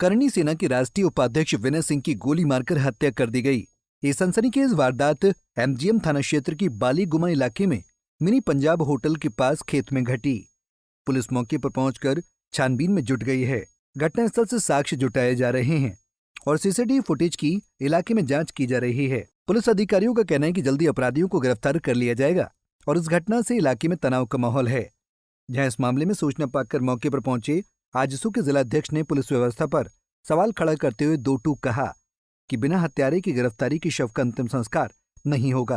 करनी सेना के राष्ट्रीय उपाध्यक्ष विनय सिंह की गोली मारकर हत्या कर दी गई। ये सनसनीखेज वारदात एमजीएम थाना क्षेत्र की बालीगुमा इलाके में मिनी पंजाब होटल के पास खेत में घटी। पुलिस मौके पर पहुंचकर छानबीन में जुट गई है। घटनास्थल से साक्ष्य जुटाए जा रहे हैं और सीसीटीवी फुटेज की इलाके में जांच की जा रही है। पुलिस अधिकारियों का कहना है कि जल्दी अपराधियों को गिरफ्तार कर लिया जाएगा और इस घटना से इलाके में तनाव का माहौल है। जहां इस मामले में सूचना पाकर मौके पर पहुंचे आजसू के जिलाध्यक्ष ने पुलिस व्यवस्था पर सवाल खड़ा करते हुए दो टूक कहा कि बिना हत्यारे की गिरफ्तारी की शव का अंतिम संस्कार नहीं होगा।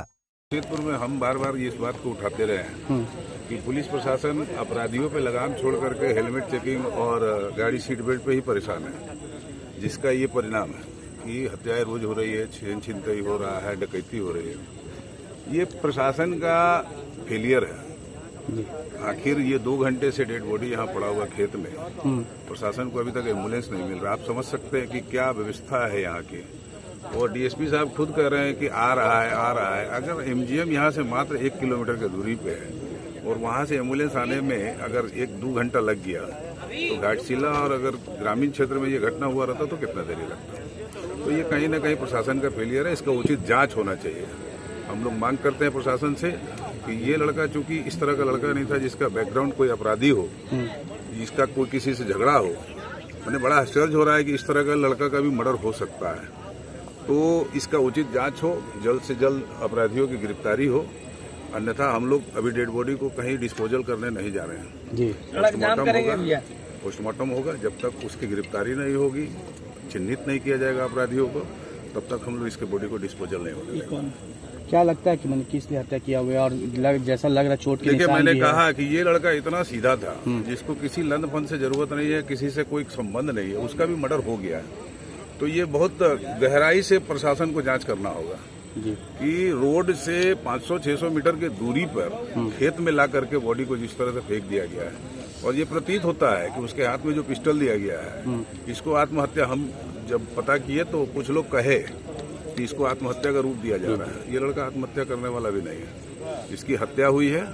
जमशेदपुर में हम बार बार इस बात को उठाते रहे हैं कि पुलिस प्रशासन अपराधियों पे लगाम छोड़ करके हेलमेट चेकिंग और गाड़ी सीट बेल्ट पे ही परेशान है, जिसका ये परिणाम है कि हत्याएं रोज हो रही है, छीन छिनतई हो रहा है, डकैती हो रही है। ये प्रशासन का फेलियर है। आखिर ये 2 घंटे से डेड बॉडी यहाँ पड़ा हुआ खेत में, प्रशासन को अभी तक एम्बुलेंस नहीं मिल रहा। आप समझ सकते हैं कि क्या व्यवस्था है यहाँ की। और डीएसपी साहब खुद कह रहे हैं कि आ रहा है। अगर एमजीएम यहाँ से मात्र 1 किलोमीटर की दूरी पे है और वहाँ से एम्बुलेंस आने में अगर 1-2 घंटा लग गया तो घाटशिला और अगर ग्रामीण क्षेत्र में ये घटना हुआ रहता तो कितना देरी लगता। तो ये कहीं ना कहीं प्रशासन का फेलियर है। इसका उचित जांच होना चाहिए। हम लोग मांग करते हैं प्रशासन से कि ये लड़का चूंकि इस तरह का लड़का नहीं था जिसका बैकग्राउंड कोई अपराधी हो, जिसका कोई किसी से झगड़ा हो। मैंने बड़ा आश्चर्य हो रहा है कि इस तरह का लड़का का भी मर्डर हो सकता है। तो इसका उचित जांच हो, जल्द से जल्द अपराधियों की गिरफ्तारी हो, अन्यथा हम लोग अभी डेड बॉडी को कहीं डिस्पोजल करने नहीं जा रहे हैं जी। पोस्टमार्टम होगा। जब तक उसकी गिरफ्तारी नहीं होगी, चिन्हित नहीं किया जाएगा अपराधियों को, तब तक हम लोग इसके बॉडी को डिस्पोजल नहीं होगा। क्या लगता है कि मैंने किस लिए हत्या किया हुआ है और जैसा लग रहा चोट के देखिए, मैंने कहा कि ये लड़का इतना सीधा था जिसको किसी लंद फंद से जरूरत नहीं है, किसी से कोई संबंध नहीं है, उसका भी मर्डर हो गया है। तो ये बहुत गहराई से प्रशासन को जांच करना होगा जी। कि रोड से 500-600 मीटर की दूरी पर खेत में ला करके बॉडी को जिस तरह से फेंक दिया गया है, और ये प्रतीत होता है कि उसके हाथ में जो पिस्टल दिया गया है, इसको आत्महत्या, हम जब पता किए तो कुछ लोग कहे कि इसको आत्महत्या का रूप दिया जा रहा है। ये लड़का आत्महत्या करने वाला भी नहीं है, इसकी हत्या हुई है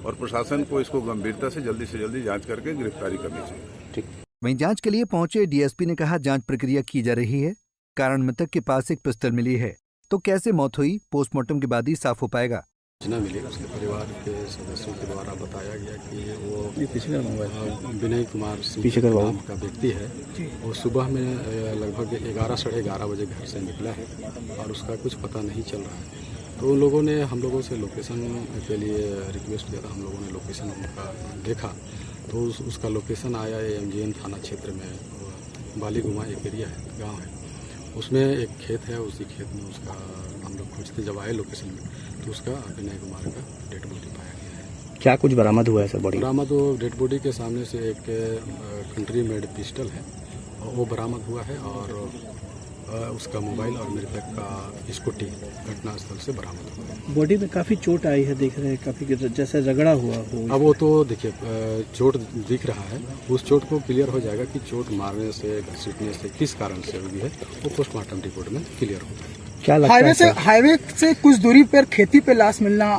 और प्रशासन को इसको गंभीरता से जल्दी जांच करके गिरफ्तारी करनी चाहिए। ठीक। वहीं जांच के लिए पहुंचे डीएसपी ने कहा जांच प्रक्रिया की जा रही है। कारण मृतक के पास एक पिस्टल मिली है, तो कैसे मौत हुई पोस्टमार्टम के बाद ही साफ हो पाएगा। सूचना मिली, उसके परिवार के सदस्यों के द्वारा बताया गया कि वो विनय कुमार सिंह नाम का व्यक्ति है। वो सुबह में लगभग 11 साढ़े 11 बजे घर से निकला है और उसका कुछ पता नहीं चल रहा है। तो उन लोगों ने हम लोगों से लोकेशन के लिए रिक्वेस्ट किया था। हम लोगों ने लोकेशन उनका देखा तो उसका लोकेशन आया एमजीएम थाना क्षेत्र में बालीगुमा एक एरिया है, गाँव है। उसमें एक खेत है, उसी खेत में उसका हम लोग खोजते जब आए लोकेशन में तो उसका विनय कुमार का डेड बॉडी पाया गया है। क्या कुछ बरामद हुआ है सर बॉडी? बरामद हो डेड बॉडी के सामने से एक कंट्री मेड पिस्टल है, वो बरामद हुआ है और उसका मोबाइल और मृतक का स्कूटी घटनास्थल से बरामद हुआ है। बॉडी में काफी चोट आई है, देख रहे हैं काफी जैसे रगड़ा हुआ हो। अब वो तो देखिए चोट दिख रहा है, उस चोट को क्लियर हो जाएगा कि चोट मारने से, घसीटने से किस कारण से हुई है, वो पोस्टमार्टम रिपोर्ट में क्लियर होगा। क्या लगता है हाईवे से कुछ दूरी पर खेती पे लाश मिलना,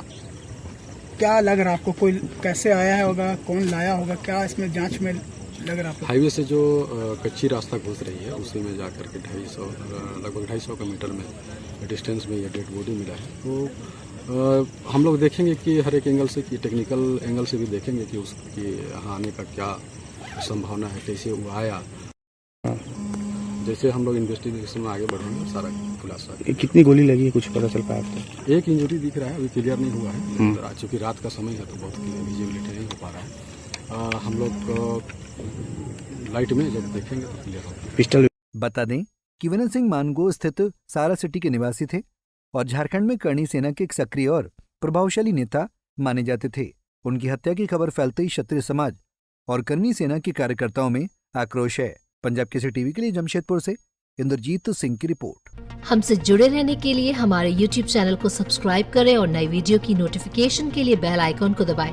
क्या लग रहा है आपको? कोई कैसे आया होगा, कौन लाया होगा, क्या इसमें जांच में लग रहा है? हाईवे से जो कच्ची रास्ता घुस रही है उसी में जाकर के लगभग 250 मीटर में डिस्टेंस में ये डेड बॉडी मिला है। तो हम लोग देखेंगे कि हर एक एंगल से, कि टेक्निकल एंगल से भी देखेंगे कि उसकी यहाँ आने का क्या संभावना है, कैसे वो आया। जैसे हम लोग इन्वेस्टिगेशन में आगे बढ़ेंगे सारा खुलासा। कितनी गोली लगी है कुछ पता चल पाया आपको? एक इंजरी दिख रहा है, अभी क्लियर नहीं हुआ है, चूँकि रात का समय है तो बहुत विजिबिलिटी नहीं हो पा रहा है। हम लोग लाइट में जब देखेंगे तो क्लियर होगा। पिस्टल। बता दें कि विनय सिंह मानगो स्थित सारा सिटी के निवासी थे और झारखंड में करनी सेना के एक सक्रिय और प्रभावशाली नेता माने जाते थे। उनकी हत्या की खबर फैलते ही क्षत्रिय समाज और करनी सेना के कार्यकर्ताओं में आक्रोश है। पंजाब केसरी टीवी के लिए जमशेदपुर से इंद्रजीत सिंह की रिपोर्ट। हमसे जुड़े रहने के लिए हमारे YouTube चैनल को सब्सक्राइब करें और नई वीडियो की नोटिफिकेशन के लिए बेल आइकॉन को दबाएं।